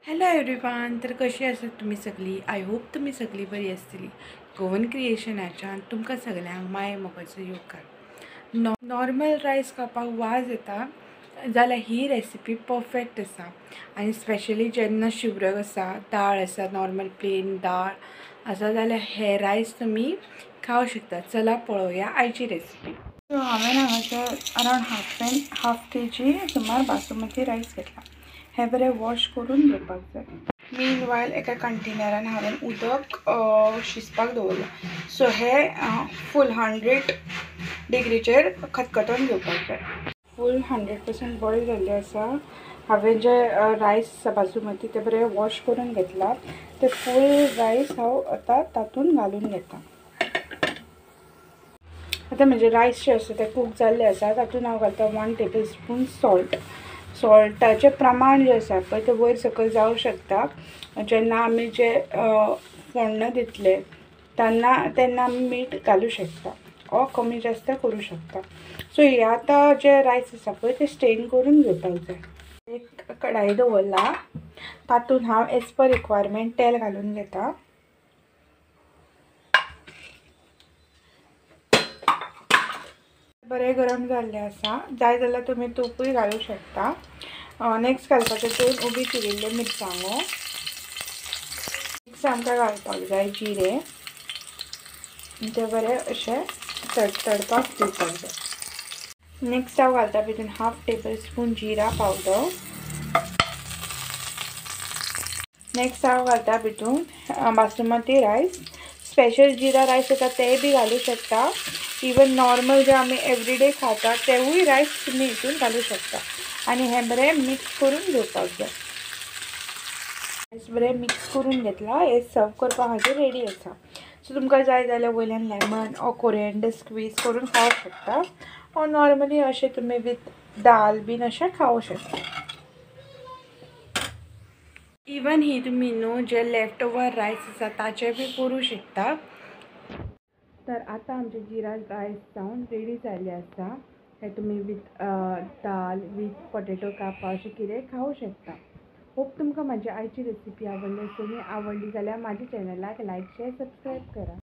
Hello everyone. तर कशी आसात तुम्ही सगळी? आय होप तुम्ही सगळी बरी आसतली. गोवन क्रिएशनाच्यान तुमकां सगल्यांक माये मोगाचो येवकार. नॉर्मल रायस खावपाक वाज येता जाल्यार ही रेसिपी परफेक्ट आसा. आनी स्पेशली जेन्ना शिवराक आसा, दाळ आसा, नॉर्मल प्लेन दाळ आसा जाल्यार हे रायस तुमी खावं शकता. चला पळोवया आयची रेसिपी. सो हांवें हांगासर अरावंड हाफ केजी सुमार बासमती रायस घेतला. हे बरें वॉश करून घेवपाक जाय. मीनवायल एका कंटेनरान हांवें उदक शिजपाक दवरलां. सो हे फूल 100 डिग्रीचेर खतखतोन घेवपाक जाय. फूल 100% बॉयल जाल्ले आसा. हांवें जे रायस आसा बासमती ते बरें वॉश करून घेतला. ते फूल रायस हांव आतां तातूंत घालून घेता. आतां म्हणजे रायस जे आसा ते कूक जाल्ले आसा. तातूंत हांव घालता 1 टेबलस्पून सॉल्ट. सॉल्टाचें प्रमाण जें आसा पळय तें वयर सकयल जावं शकता. जेन्ना आमी जे फोण्ण दितले तेन्ना आमी मीठ घालूं शकता ओ कमी जास्त करूं शकता. सो हे आतां जे रायस आसा पळय ते स्टेन करून घेवपाक जाय. एक कढाई दवरला. तातूंत हांव एज पर रिक्वायरमेंट तेल घालून घेता. बरें गरम जाल्लें आसा. जाय जाल्यार तुमी तूपय घालूं शकता. नेक्स्ट घालपाचें 2 उबी चिरिल्ल्यो मिरसांगो. नेक्स्ट आमकां घालपाक जाय जिरें. ते बरें अशें तडपाक दिवपाक जाय. नेक्स्ट हांव घालता भितून 1/2 टेबलस्पून जिरा पावडर. नेक्स्ट हांव घालता भितून बासमती रायस. स्पेशल जिरा रायस येता तेय बी घालूं शकता. इवन नॉर्मल जे आमी एवरीडे खाता तेवूय रायस तुमी हितून घालूं शकता. आनी हे बरें मिक्स करून घेवपाक जाय. रायस बरें मिक्स करून घेतला. हे सर्व करपाक हाजें रेडी आसा. सो तुमकां जाय जाल्यार वयल्यान लेमन ओ कोरिएंडर स्क्वीज करून खावंक शकता. ओ नॉर्मली अशें तुमी विथ दाल बीन अशें खावंक शकता. इवन ही तुमी न्हू जे लेफ्ट ओवर रायस आसा ताचें बी करूं शकता. तर आतां आमचे जिरा रायस जावन रेडी जाल्ले आसा. हे तुमी विथ दाल विथ पोटेटो कापा अशें कितें खावं शकता. होप तुमकां म्हाजी आयची रेसिपी आवडली. तुमी आवडली जाल्यार म्हाज्या चॅनलाक लायक शेअर सबस्क्राईब करा.